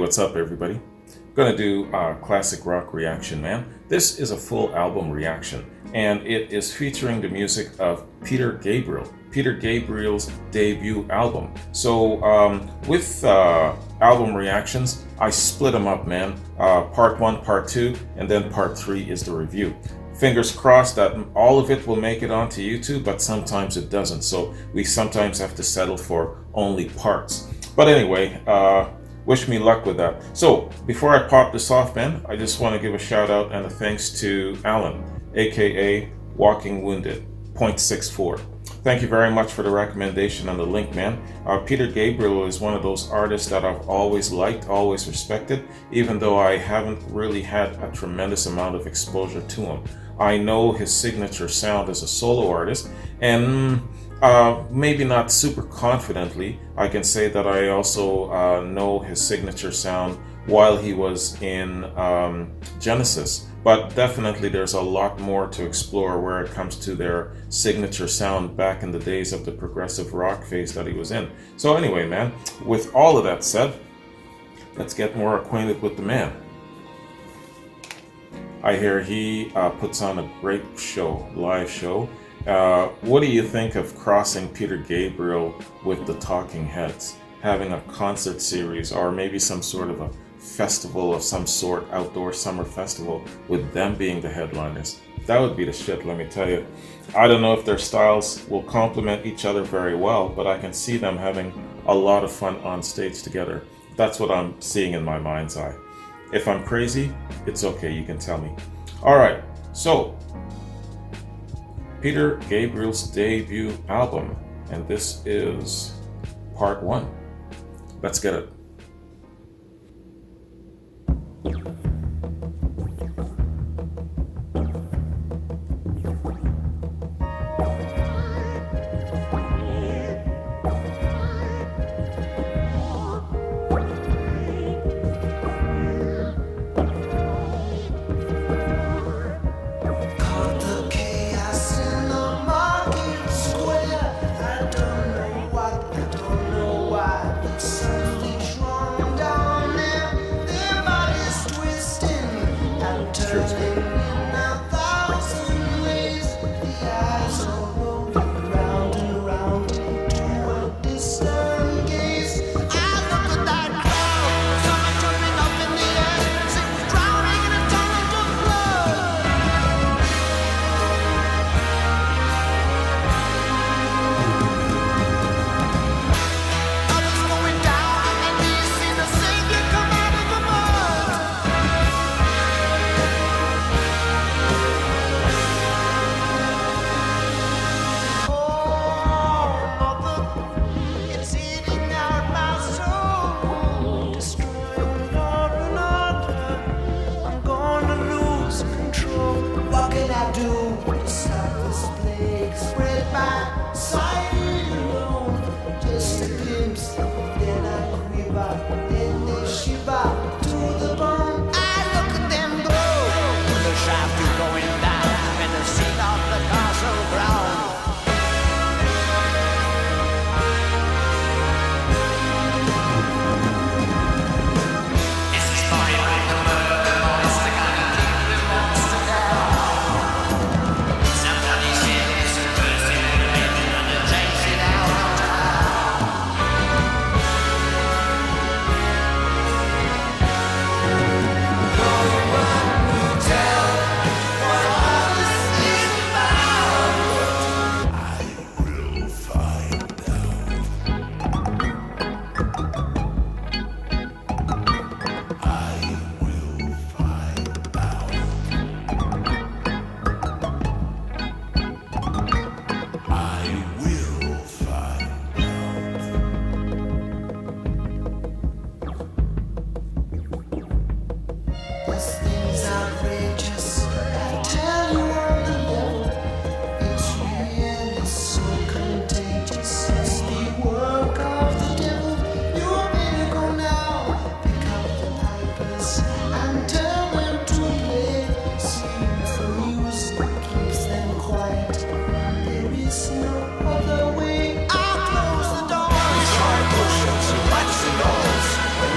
what's up everybody? Gonna do a classic rock reaction, man. This is a full album reaction, and it is featuring the music of Peter Gabriel. Peter Gabriel's debut album. So with album reactions, I split them up, man. Part 1, Part 2, and then Part 3 is the review. Fingers crossed that all of it will make it onto YouTube, but sometimes it doesn't. So we sometimes have to settle for only parts. But anyway, wish me luck with that. So before I pop this off, man, I just want to give a shout out and a thanks to Alan, aka Walking Wounded, 0.64. Thank you very much for the recommendation and the link, man. Peter Gabriel is one of those artists that I've always liked, always respected, even though I haven't really had a tremendous amount of exposure to him. I know his signature sound as a solo artist, and maybe not super confidently, I can say that I also know his signature sound while he was in Genesis. But definitely there's a lot more to explore where it comes to their signature sound back in the days of the progressive rock phase that he was in. So anyway, man, with all of that said, let's get more acquainted with the man. I hear he puts on a great show, live show. What do you think of crossing Peter Gabriel with the Talking Heads? Having a concert series or maybe some sort of a festival of some sort, outdoor summer festival, with them being the headliners. That would be the shit, let me tell you. I don't know if their styles will complement each other very well, but I can see them having a lot of fun on stage together. That's what I'm seeing in my mind's eye. If I'm crazy, it's okay, you can tell me. Alright, so Peter Gabriel's debut album, and this is part 1. Let's get it.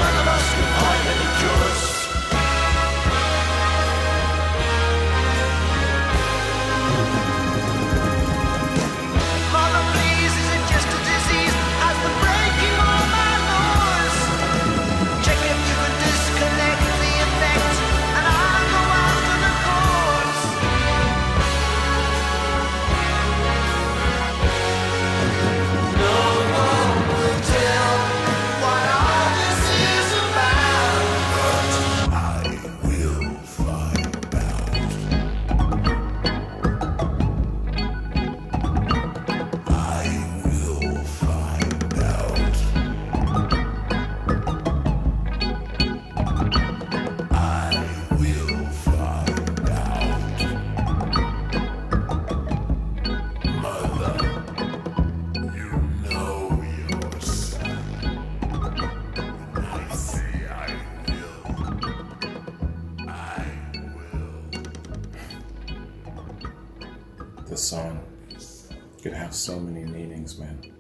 None of us can find This song could have so many meanings, man.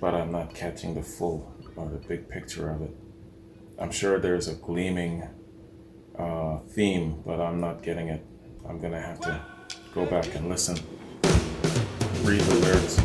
But I'm not catching the full or the big picture of it. I'm sure there's a gleaming theme, but I'm not getting it. I'm gonna have to go back and listen, read the lyrics.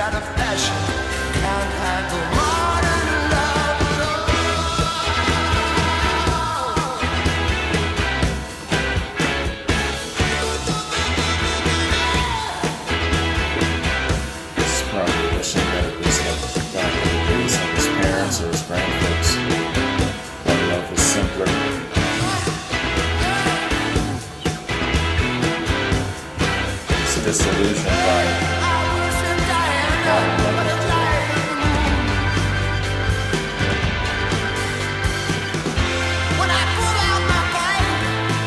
Out of fashion, can't handle modern love This is probably wishing that it was like back in the days of his parents or his grandparents. When love was simpler. He's disillusioned by modern love today. When I pull out my pipe,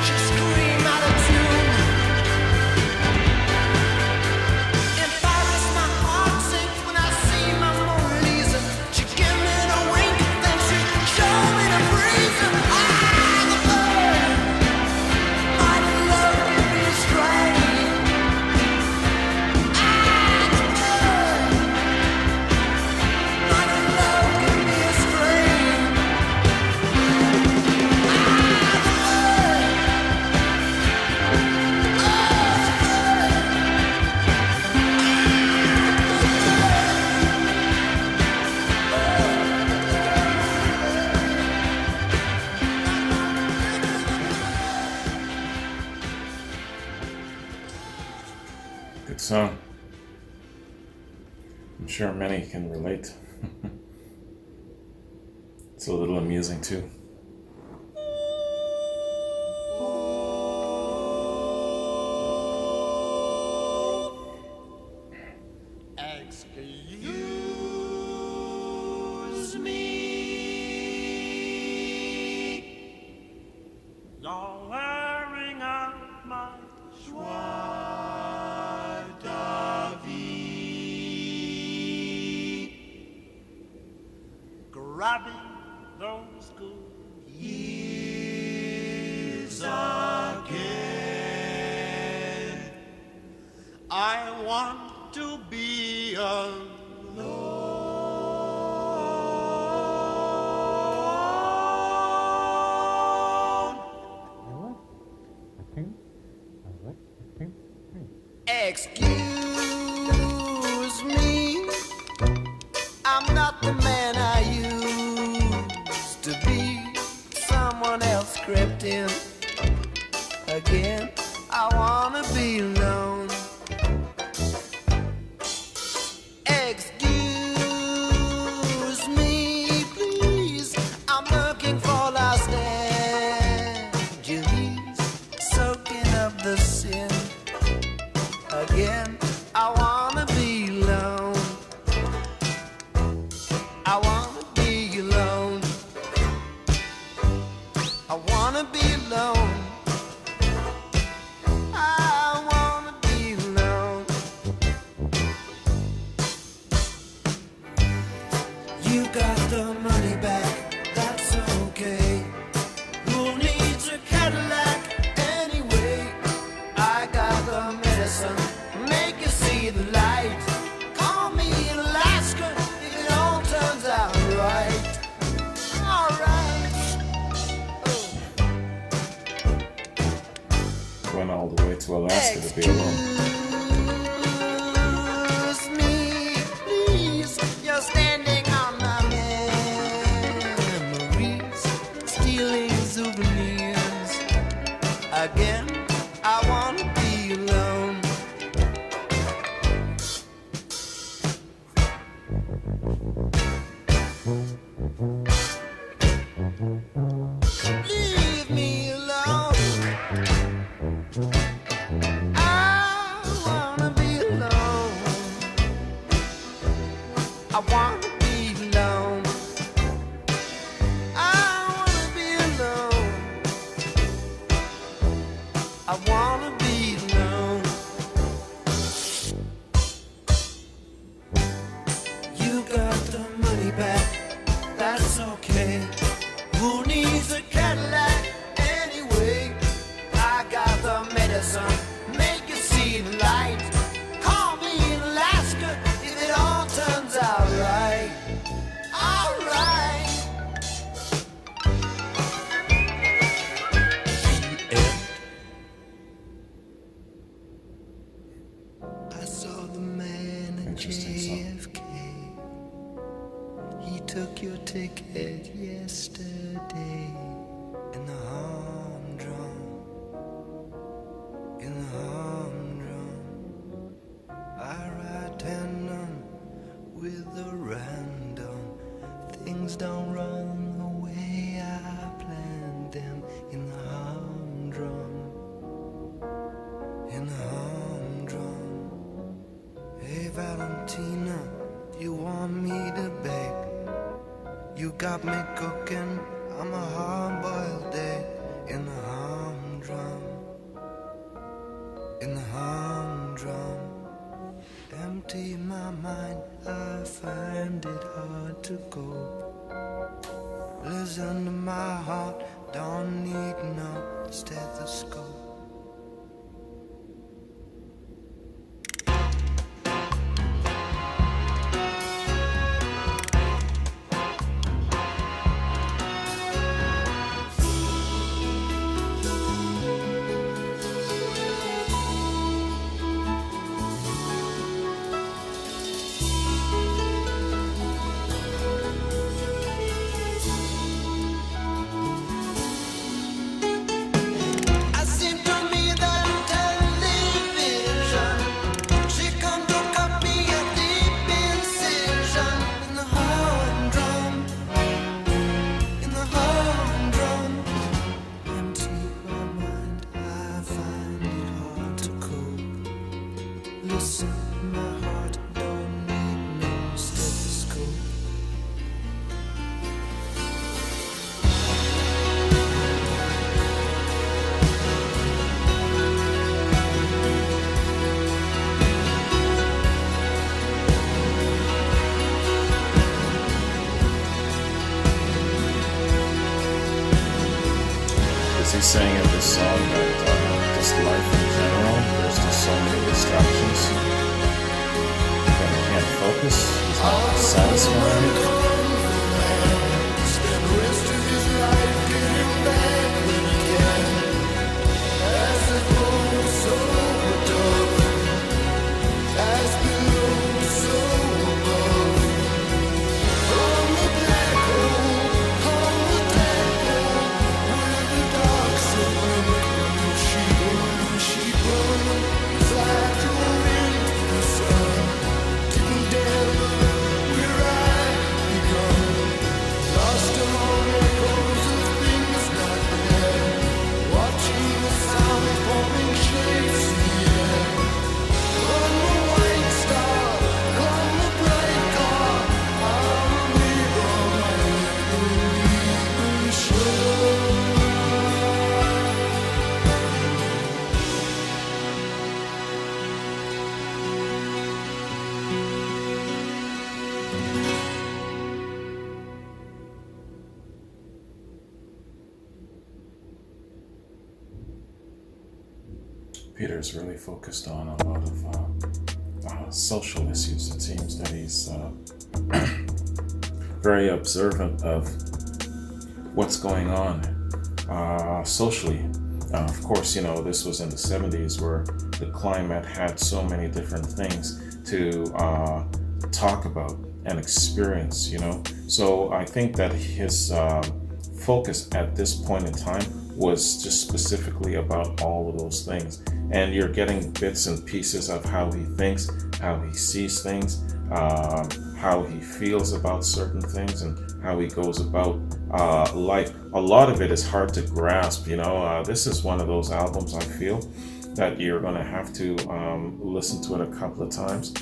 she scream out of tune. In Paris, my heart sinks when I see my Mona Lisa. She give me the wink, then she show me the reason. I'm the bird. My love can be strange. I'm the bird. My love can be strange. Good song. I'm sure many can relate. It's a little amusing too. Excuse me. You're wearing out my joie de vivre. Grabbing those good years again. I want to be alone. Excuse me, I'm not the man I used to be. Someone else crept in again. I wanna be alone. went all the way to Alaska to be alone. Excuse me, please. You're standing on my memories, stealing souvenirs. Again, I wanna be alone. Leave me alone. I wanna be alone. I wanna be alone. I wanna be alone. I wanna be alone. You got the money back, that's okay. Who needs a Cadillac anyway? I got the medicine, make you see the light. Call me in Alaska if it all turns out right. Alright. I saw the man at Interesting song. JFK. He took your ticket yesterday in the humdrum, in the humdrum. I ride tandem with the random. Things don't run the way I planned them in the humdrum, in the humdrum. Hey Valentina, you want me to bake? You got me cooking, I'm a hard-boiled egg in the humdrum, in the humdrum. Empty my mind, I find it hard to cope. Listen to my heart, don't need no stethoscope. I seem to me that television, she come to cut me a deep incision in the humdrum, in the humdrum. Empty my mind, I find it hard to cope. Listen, my heart don't need no stethoscope. Is he saying in this song that just life in general, there's just so many distractions that he can't focus? He's not satisfied. Spend the rest of his life getting back when he can. As it goes so tough, as below so above. From the black hole, from the black hole, where the dark subliminal she burns like a wind in the sun. Didn't dare look where I begun. Lost among echoes of things not there. Watching the sound forming shapes in the air. On the white star, on the bright car, I'm a mirror, my illusion. Peter's really focused on a lot of social issues. It seems that he's very observant of what's going on socially Of course, this was in the 70s where the climate had so many different things to talk about and experience. So I think that his focus at this point in time was just specifically about all of those things. And you're getting bits and pieces of how he thinks, how he sees things, how he feels about certain things, and how he goes about life. A lot of it is hard to grasp. This is one of those albums I feel that you're going to have to listen to it a couple of times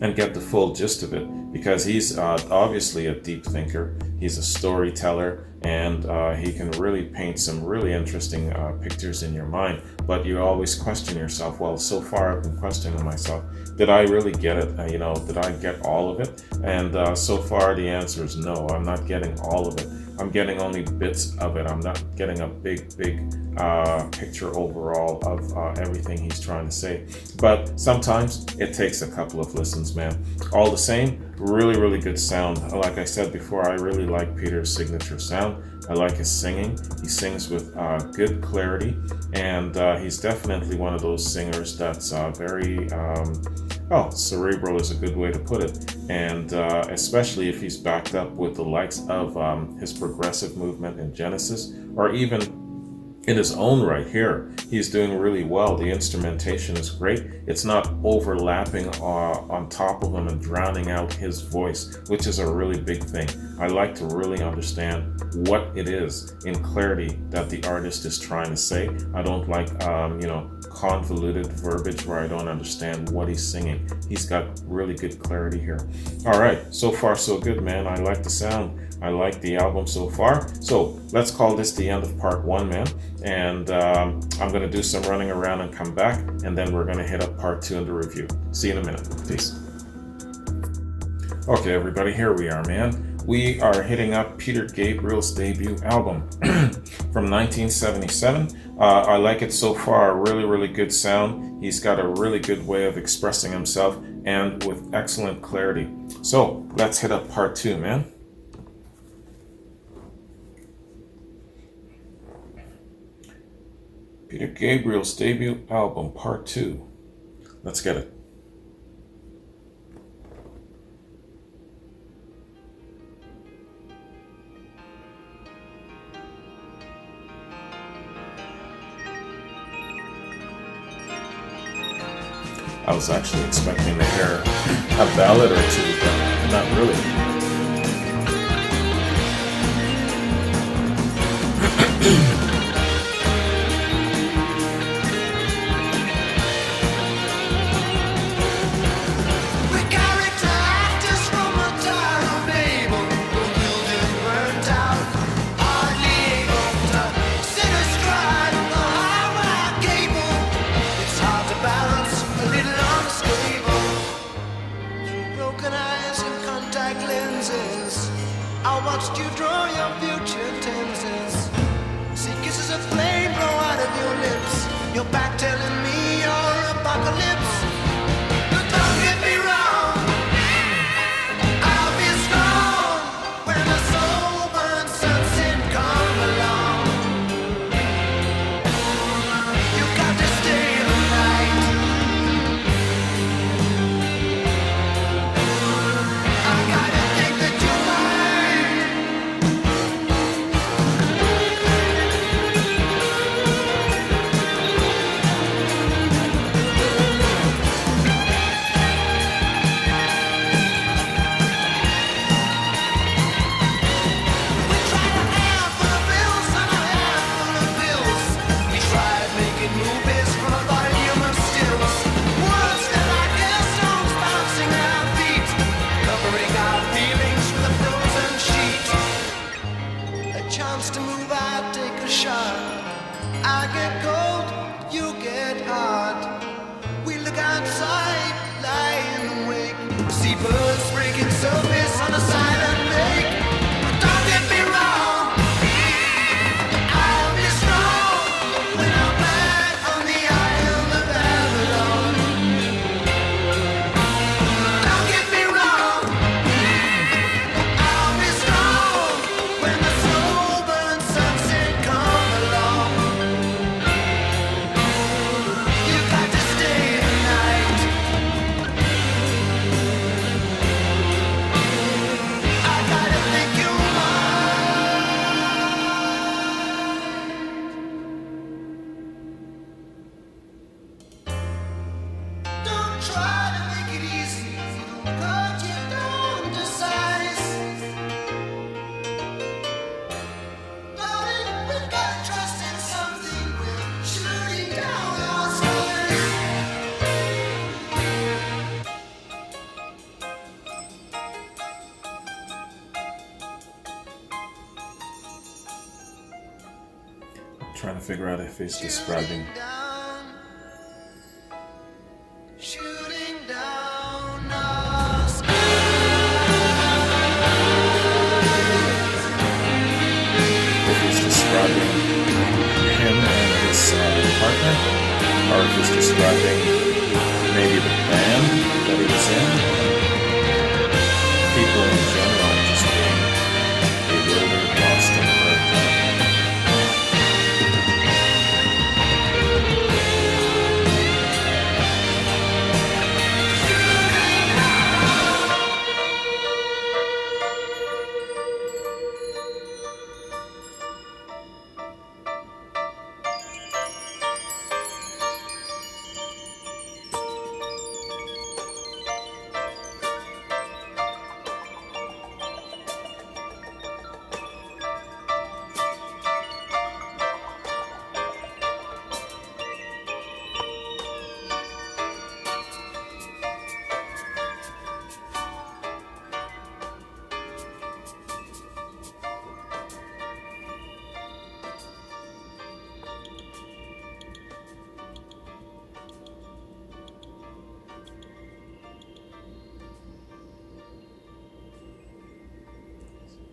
and get the full gist of it, because he's obviously a deep thinker. He's a storyteller, and he can really paint some really interesting pictures in your mind. But you always question yourself, well, so far I've been questioning myself, did I really get it? Did I get all of it? And so far the answer is no, I'm not getting all of it. I'm getting only bits of it. I'm not getting a big picture overall of everything he's trying to say. But sometimes it takes a couple of listens, man. All the same, really good sound. Like I said before, I really like Peter's signature sound. I like his singing. He sings with good clarity, and he's definitely one of those singers that's very cerebral is a good way to put it. And especially if he's backed up with the likes of his progressive movement in Genesis, or even in his own right here, he's doing really well. The instrumentation is great. It's not overlapping on top of him and drowning out his voice, which is a really big thing. I like to really understand what it is in clarity that the artist is trying to say. I don't like, convoluted verbiage where I don't understand what he's singing. He's got really good clarity here. All right, so far so good, man. I like the sound. I like the album so far. So let's call this the end of part 1, man. And I'm going to do some running around and come back, and then we're going to hit up part 2 in the review. See you in a minute. Peace. Okay, everybody, here we are, man. We are hitting up Peter Gabriel's debut album from 1977. I like it so far. Really good sound. He's got a really good way of expressing himself, and with excellent clarity. So let's hit up part 2, man. Peter Gabriel's debut album, part 2. Let's get it. I was actually expecting to hear a ballad or two, but not really. I watched you draw your future tenses. See kisses of flame blow out of your lips. Your back telling me you're apocalypse. But don't get me wrong, I'll be strong when the soul burns sunset come along. You got to stay the night. I gotta think that you're chance to move, I take a shot. I get cold, you get hot. We look outside, lying awake. See birds breaking surface on a silent lake. But don't get me wrong, I'll be strong when I'm back on the island of Babylon. Don't get me wrong, I'll be strong when the soul burns sunset come along. try to make it easy, but you don't decide. Darling, we've got to trust in something. We're shooting down our skies. I'm trying to figure out if he's describing. Shooting down our skies. If he's describing him and his partner, or if he's describing maybe the band that he was in, or people in general just being bewildered, lost in the bird.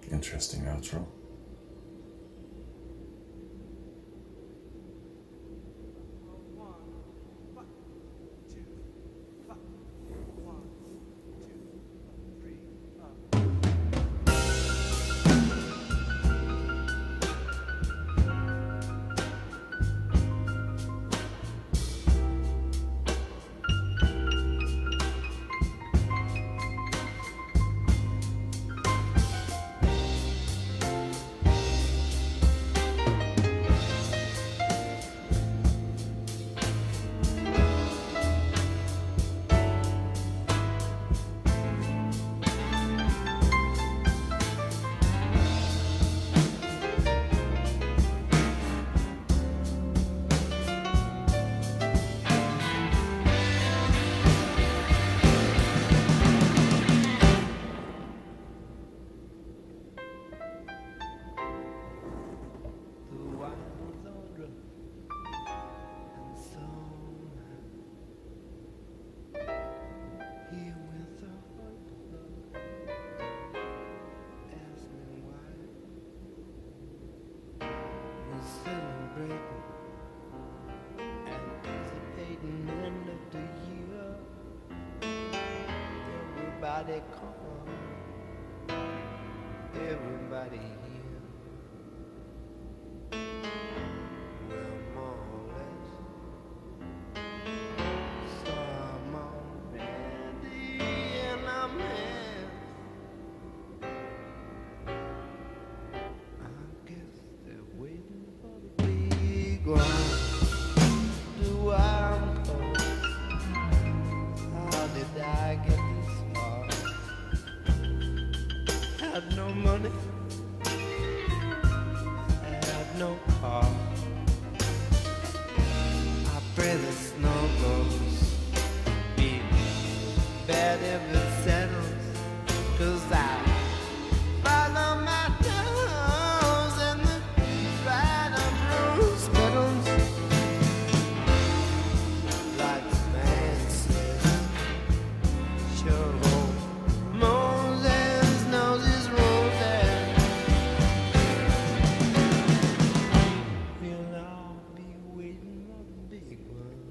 Interesting outro. Everybody come, everybody here. Well, more or less, so I'm already in a mess. I guess they're waiting for the big one. Do I'm cold? How did I get this far? Had no money, had no car. I pray the snow goes be bad if it settles, 'cause I follow my toes and the bright and bruised petals. Like the man says, sure old Moses knows his roses. We'll all be waiting on the big one.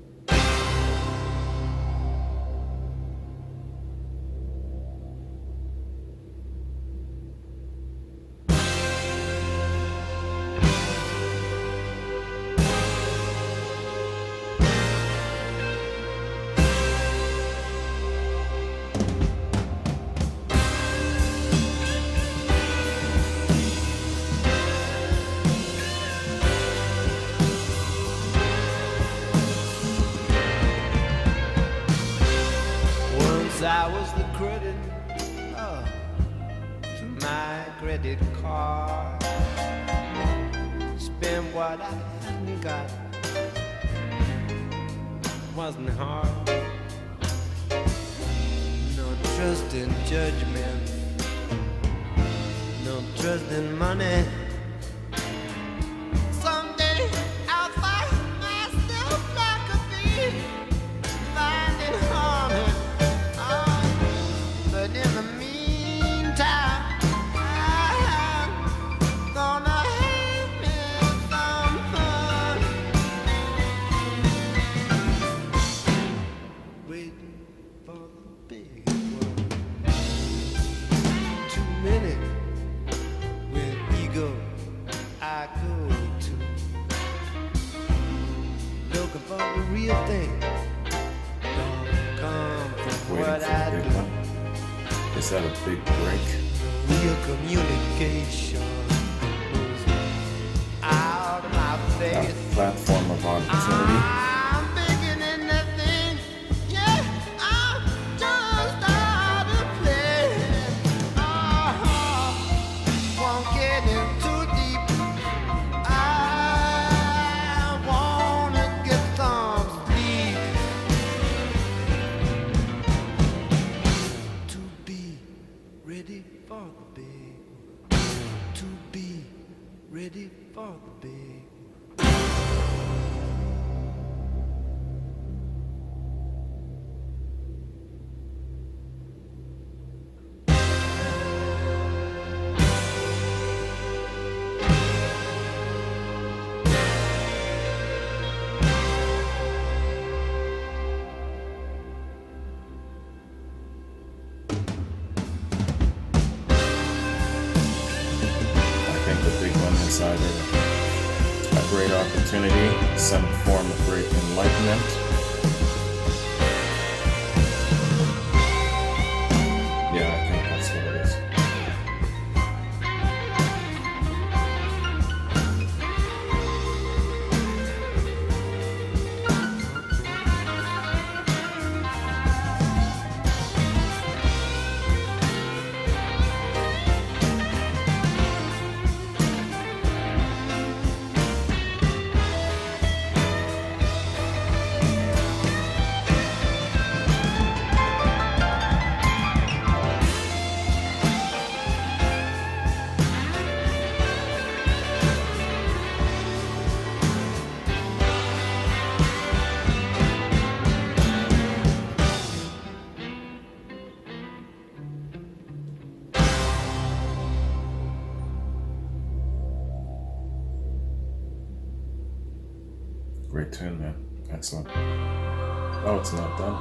I was the credit to my credit card. Spend what I hadn't got. Wasn't hard. No trust in judgment. No trust in money. Someday I'll find myself like a thief, finding harmony. But in the meantime, I'm gonna have me some fun. Waiting for the big one. Too many with ego I go to, looking for the real thing. Don't come from what Waiting for I the big do. one. Is that a big break? Real communication moves out of my A face. platform of opportunity? I'm thinking in that thing. Yeah, I'm just out of place. Won't get in too deep. I wanna get some sleep. To be ready for the big. To be ready for the big. I think the big one is either a great opportunity, some form of great enlightenment. Yeah, I think that's what it is. Great tune, man. Excellent. Oh, it's not done.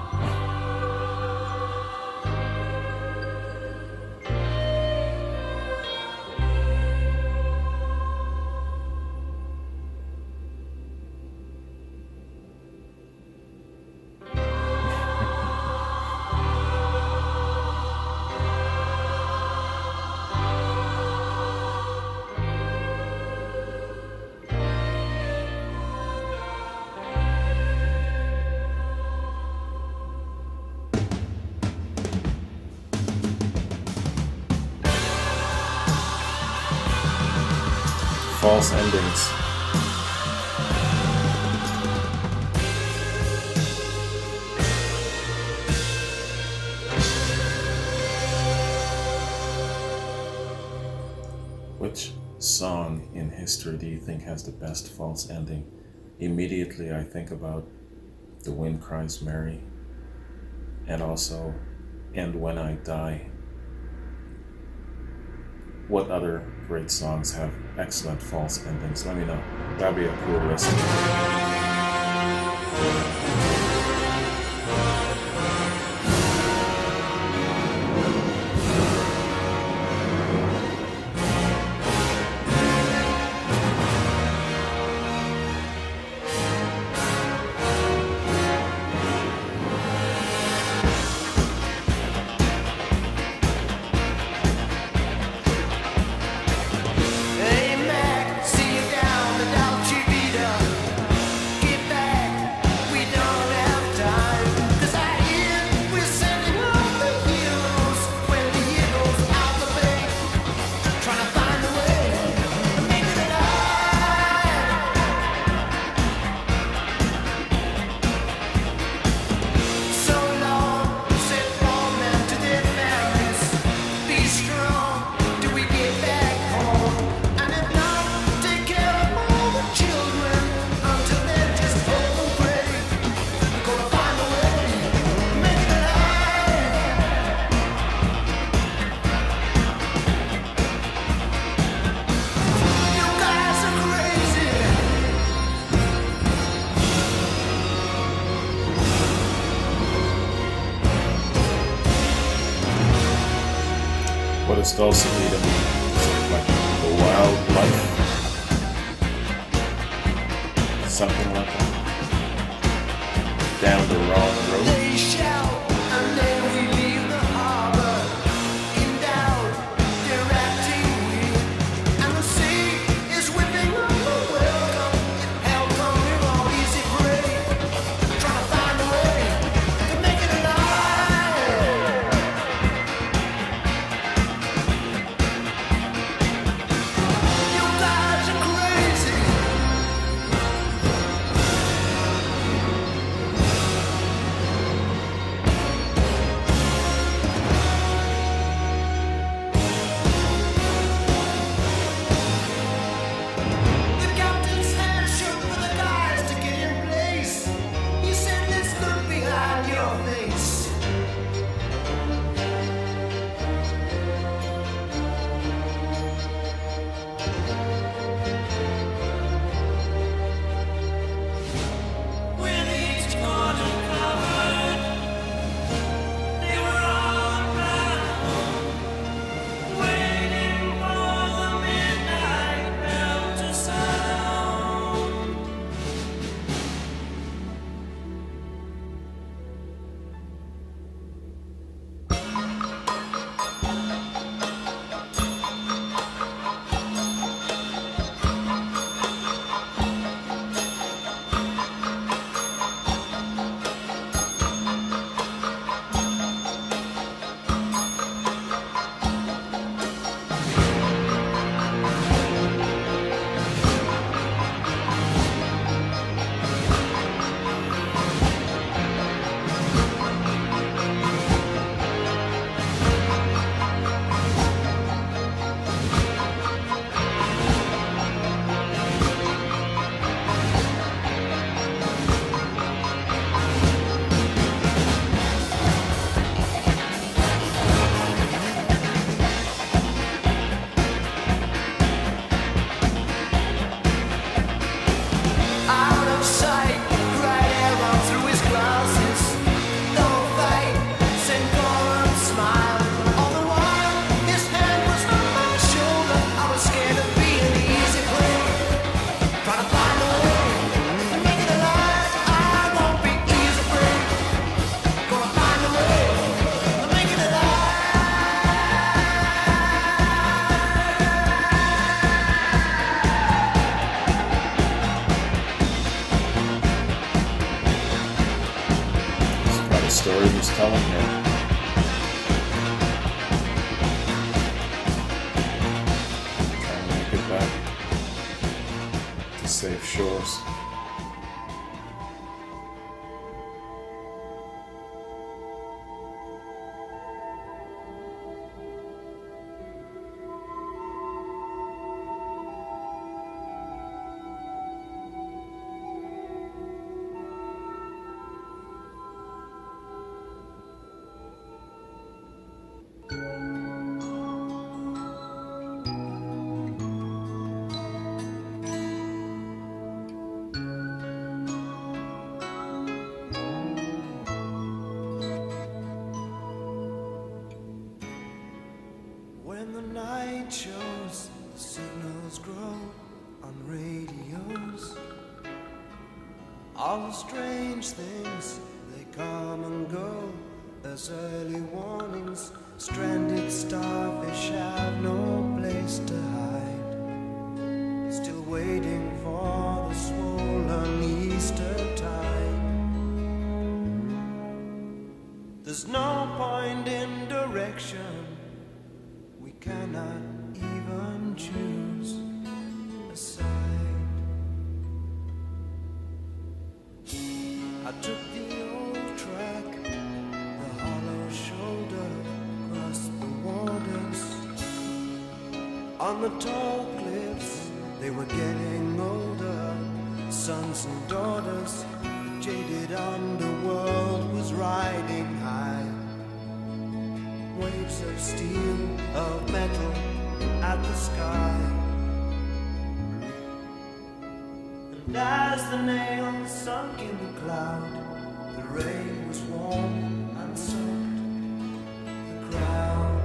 False endings. Which song in history do you think has the best false ending? Immediately I think about The Wind Cries Mary and also And When I Die. What other great songs have excellent false endings? Let me know. That'd be a cool list. Hey Mac, see you down the Dolce Vita. Adios Dulce Vita mean? Is it like the wild life? Something like that? Down the wrong road? They shout and then we leave the harbor. In doubt, they're acting weird. And the sea is whipping up a welcome. Hell come, we're all easy prey. Trying to find a way to make it alive. You guys are crazy. The captain's hand shook for the guys to get in place. He said, "Let's look behind your face." With each corner covered, they were all around, waiting for the midnight bell to sound. Out of sight, right arrow through his glasses. No fight, sent Goran smile. All the while, his hand was on my shoulder. I was scared of being easy prey. Trying to find a way to make it alive. I won't be easy prey. Gonna find a way to make it alive. It's got a story he's telling here. Trying to make it back to safe shores. When the night shows, the signals grow on radios. All the strange things, they come and go as early warnings. Stranded starfish have no place to hide, still waiting for the swollen Easter tide. There's no point in direction, we cannot even choose a side. I took the old track, the hollow shoulder, across the waters. On the tall cliffs, they were getting older, sons and daughters. The jaded underworld was riding high. Waves of steel, of metal, at the sky. And as the nails sunk in the cloud, the rain was warm and soaked the crowd.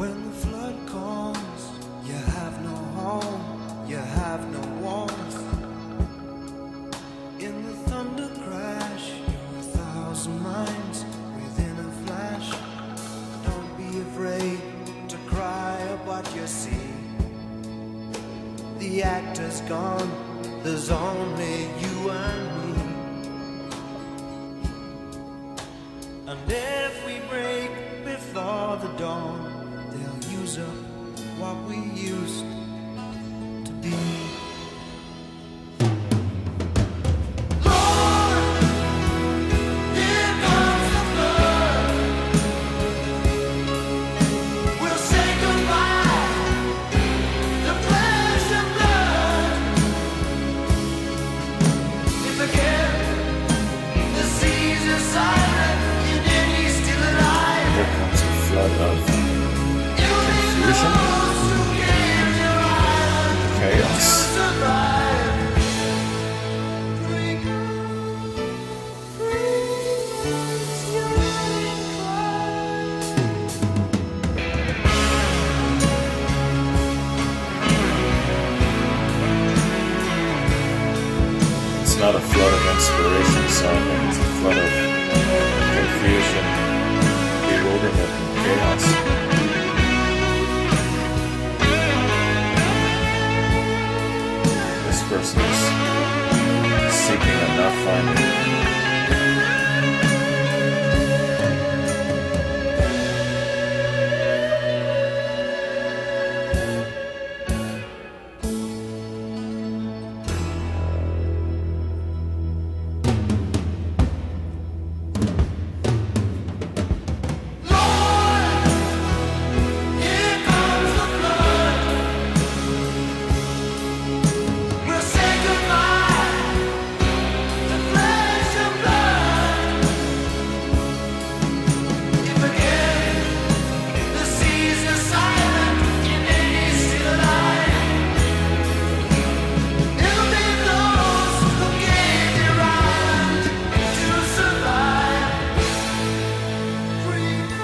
When the flood comes, you have no home, you have no warmth. In the thunder crash, you're 1,000 minds within a flash. Don't be afraid to cry at what you see. The actor's gone, there's only you and me. And if we break before the dawn, they'll use up what we used to be. Lord, here comes the flood. We'll say goodbye to flesh and blood. If again the seas are silent, and then he's still alive. Here comes a flood of confusion, chaos. It's not a flood of inspiration song, it's a flood of confusion, bewilderment, and chaos. This person is seeking and not finding. Here comes the flood. We'll say goodbye to flesh and blood. If again the seas are silent and then he's still alive, it'll be those who gave their right to survive. Freedom,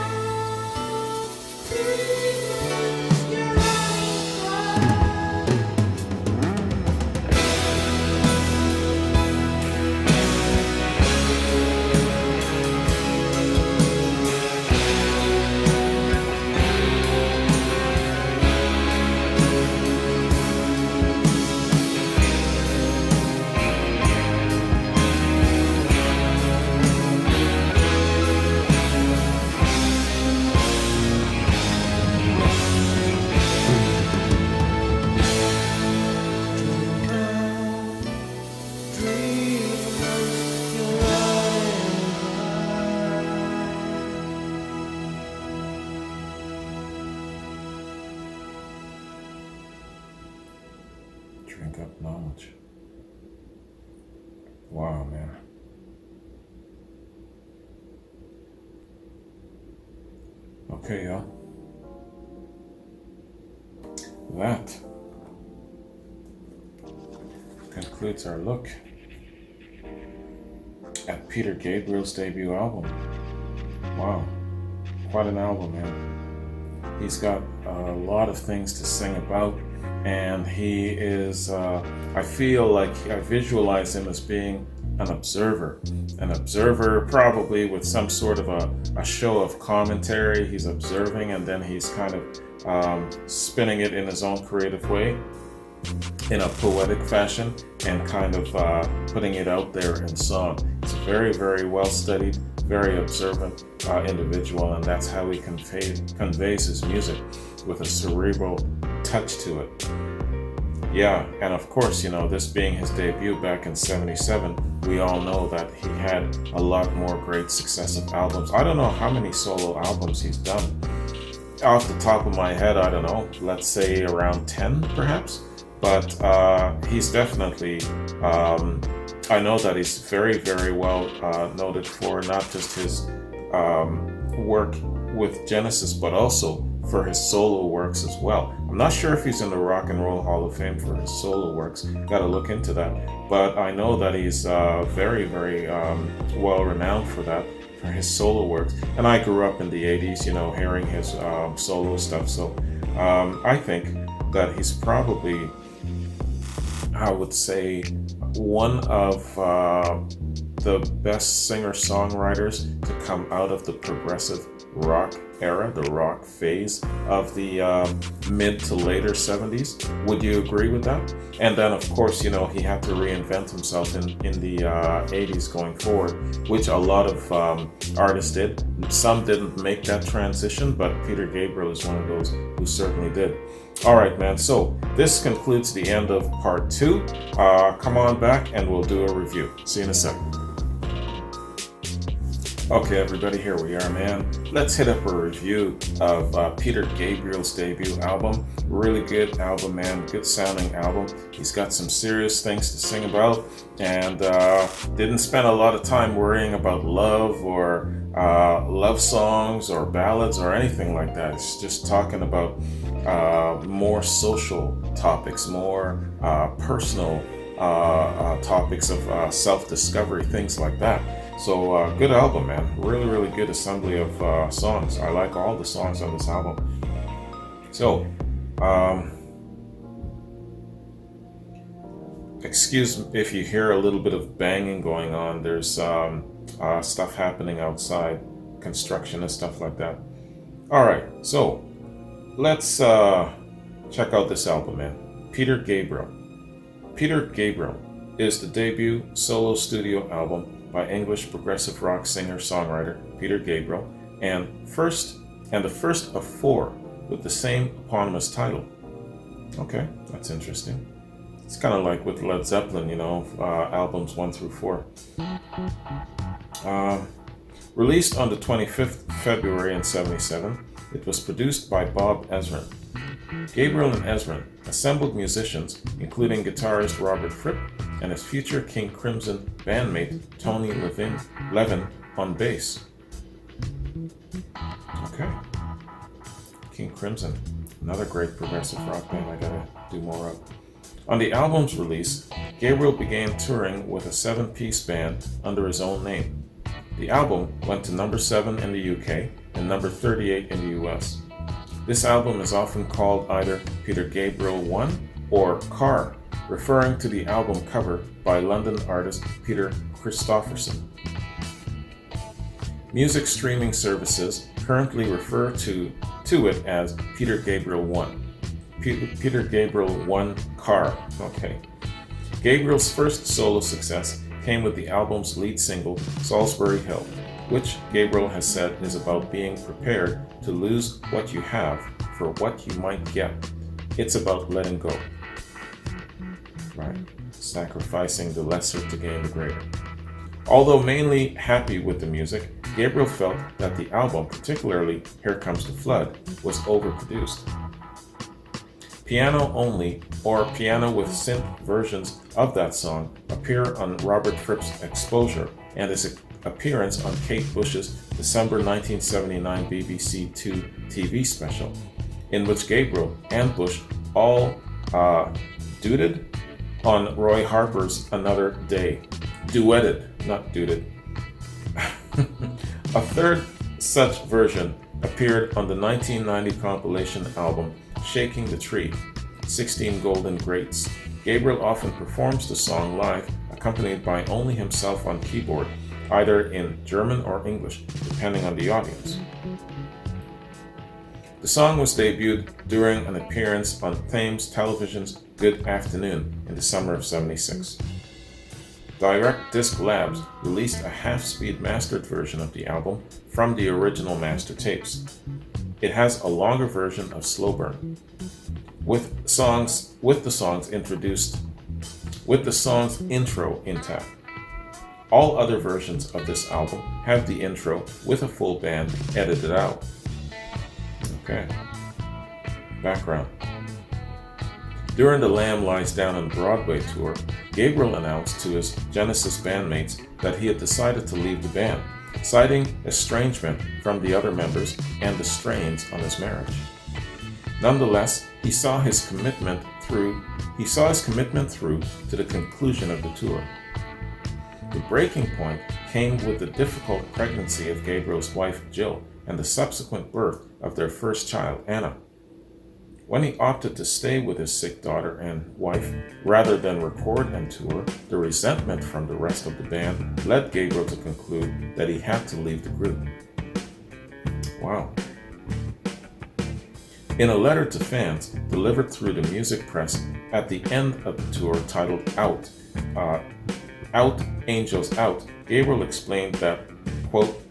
Drink up knowledge. Wow, man. Okay, y'all. That concludes our look at Peter Gabriel's debut album. Wow, quite an album, man. He's got a lot of things to sing about, and he is, I feel like I visualize him as being an observer probably with some sort of a show of commentary. He's observing and then he's kind of spinning it in his own creative way, in a poetic fashion, and kind of putting it out there in song. He's a very, very well-studied, very observant individual, and that's how he conveys his music, with a cerebral touch to it. Yeah, and of course, you know, this being his debut back in '77, we all know that he had a lot more great successive albums. I don't know how many solo albums he's done. Off the top of my head, I don't know, let's say around 10 perhaps. But he's definitely, I know that he's very, very well noted for not just his work with Genesis, but also for his solo works as well. I'm not sure if he's in the Rock and Roll Hall of Fame for his solo works. Got to look into that. But I know that he's very, very well renowned for that. for his solo works. And I grew up in the 80s, hearing his solo stuff. So I think that he's probably, I would say, one of the best singer-songwriters to come out of the progressive rock era, the rock phase of the mid to later 70s. Would you agree with that? And then, of course, he had to reinvent himself in the 80s going forward, which a lot of artists did. Some didn't make that transition, but Peter Gabriel is one of those who certainly did. All right, man. So this concludes the end of part 2. Come on back and we'll do a review. See you in a second. Okay, everybody, here we are, man. Let's hit up a review of Peter Gabriel's debut album. Really good album, man. Good sounding album. He's got some serious things to sing about, and didn't spend a lot of time worrying about love or love songs or ballads or anything like that. It's just talking about more social topics, more personal topics of self-discovery, things like that. So good album, man. Really, really good assembly of songs. I like all the songs on this album. So, excuse me if you hear a little bit of banging going on. There's stuff happening outside, construction and stuff like that. All right, so let's check out this album, man. Peter Gabriel. Peter Gabriel is the debut solo studio album by English progressive rock singer-songwriter Peter Gabriel, and the first of 4 with the same eponymous title. Okay, that's interesting. It's kind of like with Led Zeppelin, albums 1 through 4. Released on the 25th February in '77, it was produced by Bob Ezrin. Gabriel and Ezrin assembled musicians, including guitarist Robert Fripp and his future King Crimson bandmate Tony Levin on bass. Okay. King Crimson, another great progressive rock band I gotta do more of. On the album's release, Gabriel began touring with a 7-piece band under his own name. The album went to number 7 in the UK and number 38 in the US. This album is often called either Peter Gabriel 1 or Car, referring to the album cover by London artist Peter Christopherson. Music streaming services currently refer to it as Peter Gabriel 1. Peter Gabriel 1 Car. Okay. Gabriel's first solo success came with the album's lead single, Salisbury Hill, which Gabriel has said is about being prepared to lose what you have for what you might get. It's about letting go. Right? Sacrificing the lesser to gain the greater. Although mainly happy with the music, Gabriel felt that the album, particularly Here Comes the Flood, was overproduced. Piano only or piano with synth versions of that song appear on Robert Fripp's Exposure and his appearance on Kate Bush's December 1979 BBC 2 TV special, in which Gabriel and Bush all duetted on Roy Harper's Another Day. Duetted, not duded. A third such version appeared on the 1990 compilation album Shaking the Tree, 16 Golden Greats. Gabriel often performs the song live, accompanied by only himself on keyboard, either in German or English, depending on the audience. The song was debuted during an appearance on Thames Television's Good Afternoon in the summer of '76. Direct Disc Labs released a half-speed mastered version of the album from the original master tapes. It has a longer version of Slow Burn, with the song's intro intact. All other versions of this album have the intro with a full band edited out. Okay. Background. During the Lamb Lies Down on Broadway tour, Gabriel announced to his Genesis bandmates that he had decided to leave the band, citing estrangement from the other members and the strains on his marriage. Nonetheless, he saw his commitment through to the conclusion of the tour. The breaking point came with the difficult pregnancy of Gabriel's wife Jill and the subsequent birth of their first child, Anna. When he opted to stay with his sick daughter and wife rather than record and tour, the resentment from the rest of the band led Gabriel to conclude that he had to leave the group. Wow. In a letter to fans delivered through the music press at the end of the tour titled Out, Angels Out, Gabriel explained that, quote,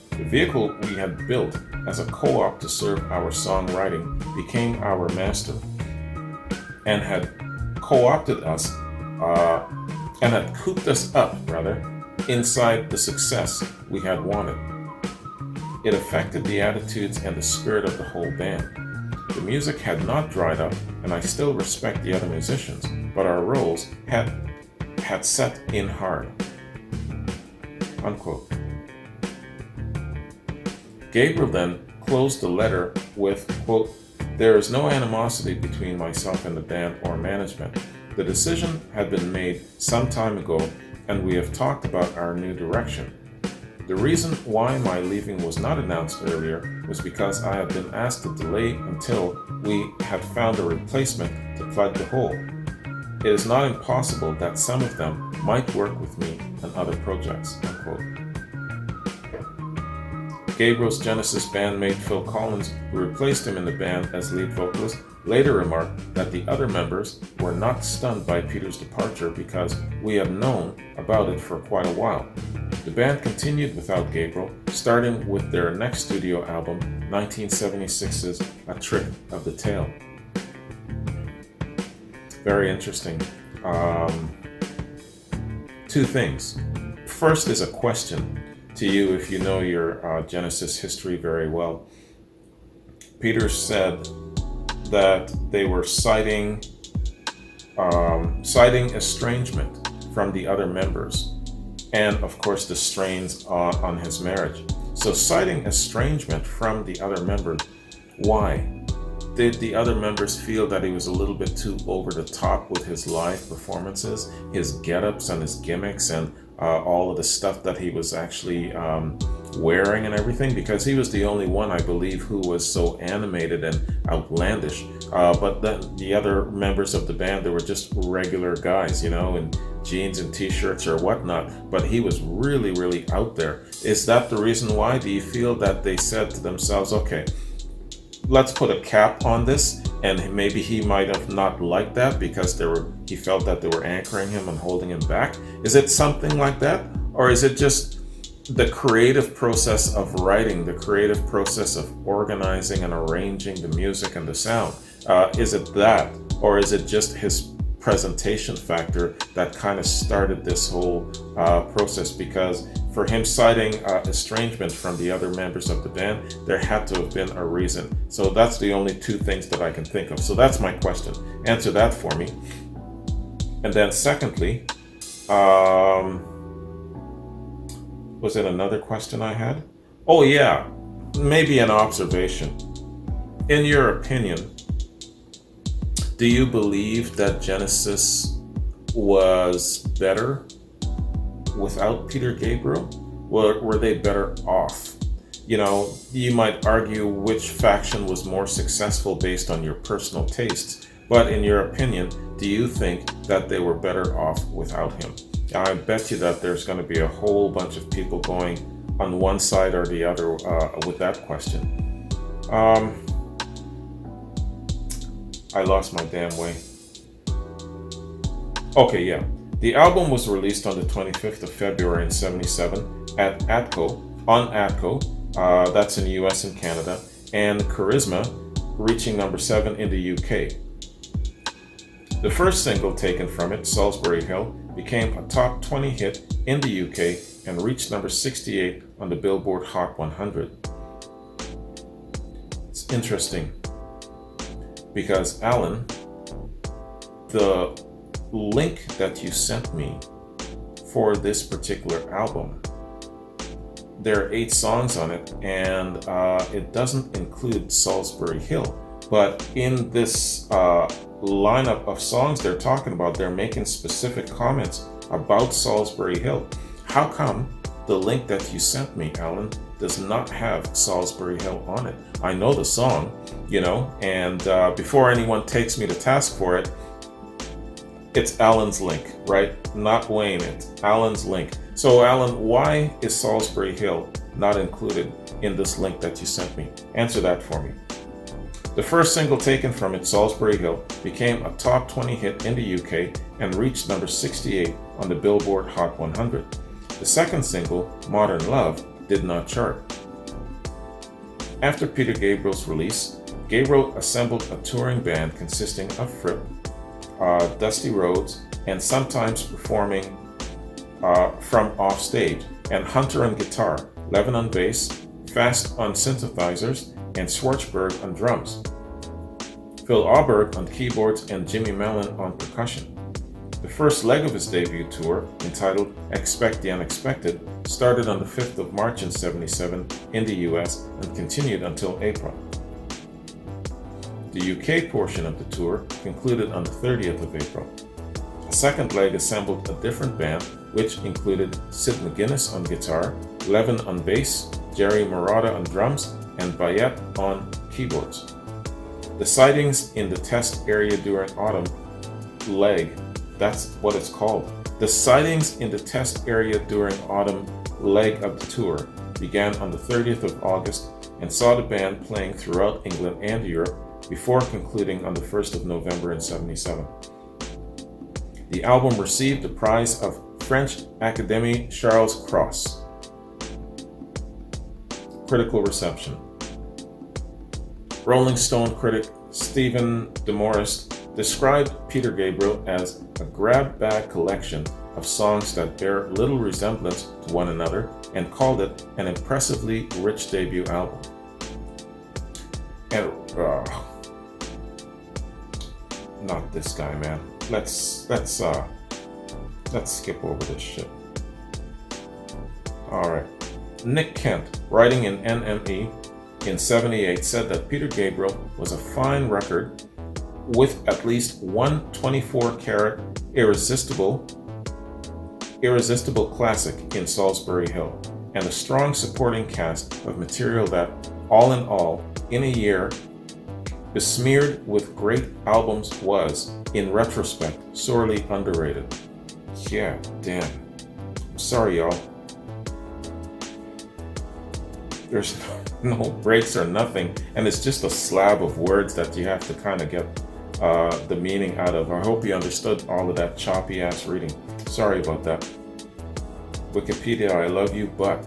"The vehicle we had built as a co-op to serve our songwriting became our master and had co-opted us and had cooped us up, inside the success we had wanted. It affected the attitudes and the spirit of the whole band. The music had not dried up, and I still respect the other musicians, but our roles had set in hard." Unquote. Gabriel then closed the letter with, quote, "There is no animosity between myself and the band or management. The decision had been made some time ago, and we have talked about our new direction. The reason why my leaving was not announced earlier was because I had been asked to delay until we had found a replacement to plug the hole. It is not impossible that some of them might work with me on other projects." Unquote. Gabriel's Genesis bandmate Phil Collins, who replaced him in the band as lead vocalist, later remarked that the other members were not stunned by Peter's departure because we had known about it for quite a while. The band continued without Gabriel, starting with their next studio album, 1976's A Trick of the Tail. Very interesting. Two things. First is a question to you if you know your Genesis history very well. Peter said that they were citing estrangement from the other members, and of course the strains on his marriage. So citing estrangement from the other members, why? Did the other members feel that he was a little bit too over the top with his live performances, his get-ups and his gimmicks and all of the stuff that he was actually wearing and everything? Because he was the only one, I believe, who was so animated and outlandish. But then the other members of the band, they were just regular guys, in jeans and t-shirts or whatnot. But he was really, really out there. Is that the reason why? Do you feel that they said to themselves, okay, let's put a cap on this, and maybe he might have not liked that because he felt that they were anchoring him and holding him back? Is it something like that? Or is it just the creative process of writing, the creative process of organizing and arranging the music and the sound? Is it that? Or is it just his presentation factor that kind of started this whole process? Because for him citing estrangement from the other members of the band, there had to have been a reason. So that's the only two things that I can think of. So that's my question. Answer that for me. And then secondly, was it another question I had? Oh yeah, maybe an observation. In your opinion, do you believe that Genesis was better without Peter Gabriel? Were they better off? You might argue which faction was more successful based on your personal tastes, but in your opinion, do you think that they were better off without him? I bet you that there's going to be a whole bunch of people going on one side or the other with that question. I lost my damn way. Okay, yeah. The album was released on the 25th of February in 77 at on Atco, that's in the US and Canada, and Charisma, reaching number 7 in the UK. The first single taken from it, Salisbury Hill, became a top 20 hit in the UK and reached number 68 on the Billboard Hot 100. It's interesting because, Alan, the link that you sent me for this particular album, there are 8 songs on it, and it doesn't include Salisbury Hill. But in this lineup of songs they're talking about, they're making specific comments about Salisbury Hill. how come the link that you sent me, Alan, does not have Salisbury Hill on it? I know the song, and before anyone takes me to task for it, it's Alan's link, right? Not Wayne, it's Alan's link. So Alan, why is Salisbury Hill not included in this link that you sent me? Answer that for me. The first single taken from it, Salisbury Hill, became a top 20 hit in the UK and reached number 68 on the Billboard Hot 100. The second single, Modern Love, did not chart. After Peter Gabriel's release, Gabriel assembled a touring band consisting of Fripp, Dusty Rhodes, and sometimes performing from offstage, and Hunter on guitar, Levin on bass, Fast on synthesizers, and Schwartzberg on drums, Phil Auberg on keyboards, and Jimmy Mellon on percussion. The first leg of his debut tour, entitled Expect the Unexpected, started on the 5th of March in '77 in the US and continued until April. The UK portion of the tour concluded on the 30th of April. A second leg assembled a different band, which included Sid McGuinness on guitar, Levin on bass, Jerry Marotta on drums, and Bayet on keyboards. The sightings in the test area during autumn leg, that's what it's called. The sightings in the test area during autumn leg of the tour began on the 30th of August and saw the band playing throughout England and Europe before concluding on the 1st of November in '77. The album received the prize of French Académie Charles Cros. Critical reception. Rolling Stone critic Stephen DeMorest described Peter Gabriel as a grab-bag collection of songs that bear little resemblance to one another and called it an impressively rich debut album. And not this guy, man. Let's skip over this shit. All right. Nick Kent, writing in NME in '78, said that Peter Gabriel was a fine record with at least one 24-karat irresistible classic in Salisbury Hill, and a strong supporting cast of material that, all in all, in a year besmeared with great albums, was, in retrospect, sorely underrated. Yeah, damn. I'm sorry, y'all. There's no breaks or nothing, and it's just a slab of words that you have to kind of get the meaning out of. I hope you understood all of that choppy ass reading. Sorry about that. Wikipedia, I love you, but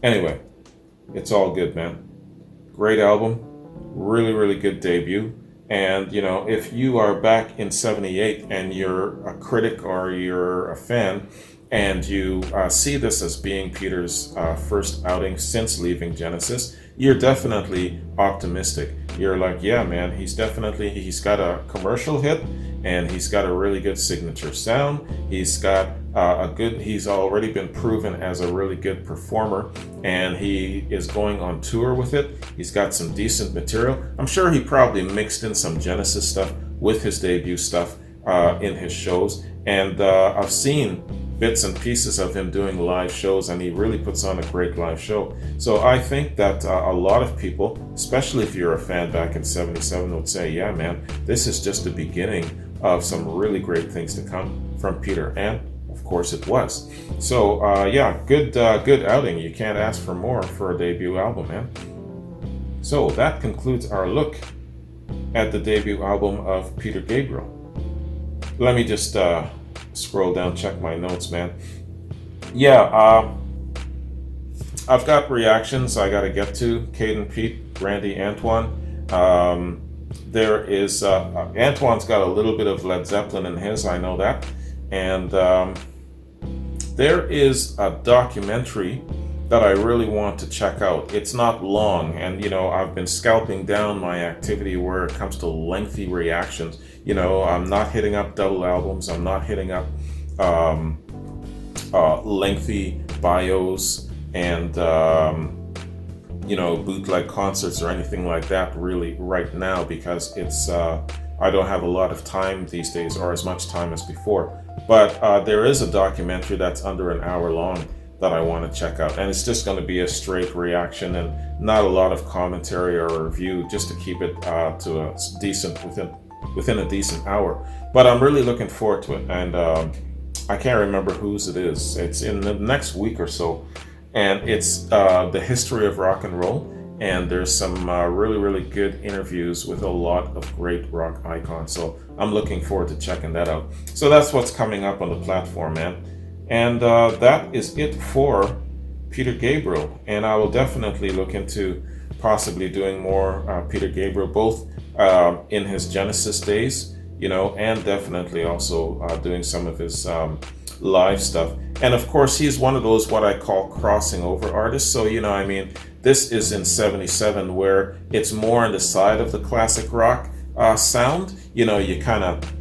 anyway, it's all good, man. Great album, really, really good debut. And if you are back in '78 and you're a critic or you're a fan, and you see this as being Peter's first outing since leaving Genesis, you're definitely optimistic. You're like, yeah, man, he's got a commercial hit, and he's got a really good signature sound. He's got he's already been proven as a really good performer, and he is going on tour with it. He's got some decent material. I'm sure he probably mixed in some Genesis stuff with his debut stuff in his shows, and I've seen bits and pieces of him doing live shows, and he really puts on a great live show. So I think that a lot of people, especially if you're a fan back in '77, would say, yeah, man, this is just the beginning of some really great things to come from Peter, and of course it was. So yeah, good outing. You can't ask for more for a debut album, man. So that concludes our look at the debut album of Peter Gabriel. Let me just scroll down, check my notes, man. Yeah, I've got reactions I gotta get to. Caden, Pete, Randy, Antoine. There is Antoine's got a little bit of Led Zeppelin in his, I know that. And there is a documentary that I really want to check out. It's not long, and I've been scalping down my activity where it comes to lengthy reactions. I'm not hitting up double albums. I'm not hitting up lengthy bios and bootleg concerts or anything like that really right now, because it's I don't have a lot of time these days, or as much time as before. But there is a documentary that's under an hour long that I want to check out, and it's just going to be a straight reaction and not a lot of commentary or review, just to keep it to a decent within a decent hour. But I'm really looking forward to it, and I can't remember whose it is. It's in the next week or so, and it's the history of rock and roll. And there's some really good interviews with a lot of great rock icons. So I'm looking forward to checking that out. So that's what's coming up on the platform, man. And that is it for Peter Gabriel. And I will definitely look into possibly doing more Peter Gabriel, both in his Genesis days, and definitely also doing some of his live stuff. And of course, he's one of those what I call crossing over artists. So, this is in 77, where it's more on the side of the classic rock sound. You kind of,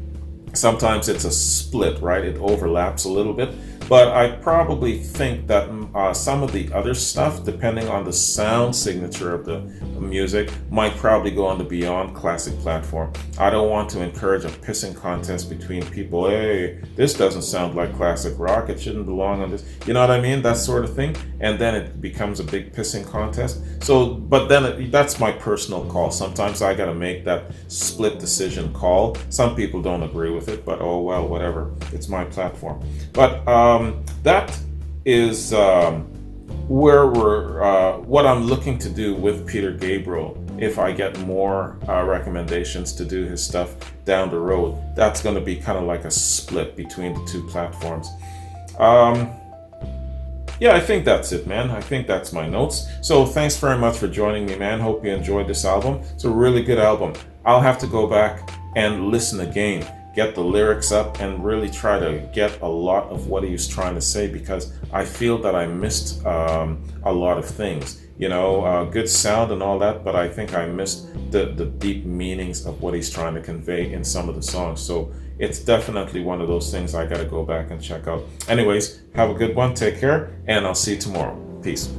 sometimes it's a split, right? It overlaps a little bit. But I probably think that some of the other stuff, depending on the sound signature of the music, might probably go on the Beyond classic platform. I don't want to encourage a pissing contest between people. Hey, this doesn't sound like classic rock. It shouldn't belong on this. You know what I mean? That sort of thing. And then it becomes a big pissing contest. So, but then that's my personal call. Sometimes I got to make that split decision call. Some people don't agree with it, but oh well, whatever. It's my platform. But that is where what I'm looking to do with Peter Gabriel. If I get more recommendations to do his stuff down the road, that's going to be kind of like a split between the two platforms. Yeah, I think that's it, man. I think that's my notes. So thanks very much for joining me, man. Hope you enjoyed this album. It's a really good album. I'll have to go back and listen again, get the lyrics up, and really try to get a lot of what he was trying to say, because I feel that I missed a lot of things. Good sound and all that, but I think I missed the deep meanings of what he's trying to convey in some of the songs. So it's definitely one of those things I got to go back and check out. Anyways, have a good one. Take care, and I'll see you tomorrow. Peace.